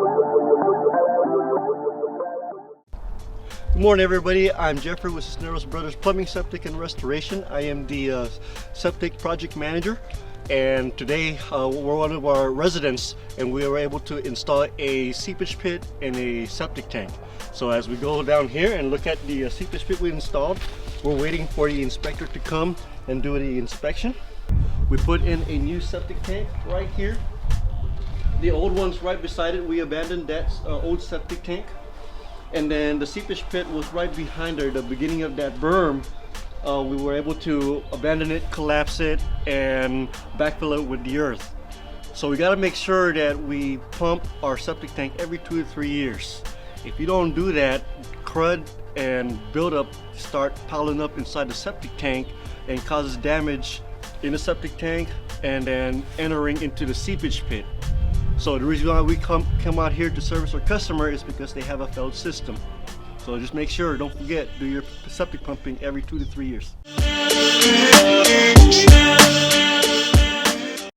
Good morning, everybody. I'm Jeffrey with Cisneros Brothers Plumbing, Septic, and Restoration. I am the Septic Project Manager, and today we're one of our residents, and we were able to install a seepage pit and a septic tank. So as we go down here and look at the seepage pit we installed, we're waiting for the inspector to come and do the inspection. We put in a new septic tank right here. The old one's right beside it. We abandoned that old septic tank. And then the seepage pit was right behind there, the beginning of that berm. We were able to abandon it, collapse it, and backfill it with the earth. So we got to make sure that we pump our septic tank every 2 to 3 years. If you don't do that, crud and buildup start piling up inside the septic tank and causes damage in the septic tank and then entering into the seepage pit. So the reason why we come out here to service our customer is because they have a failed system. So just make sure, don't forget, do your septic pumping every 2 to 3 years.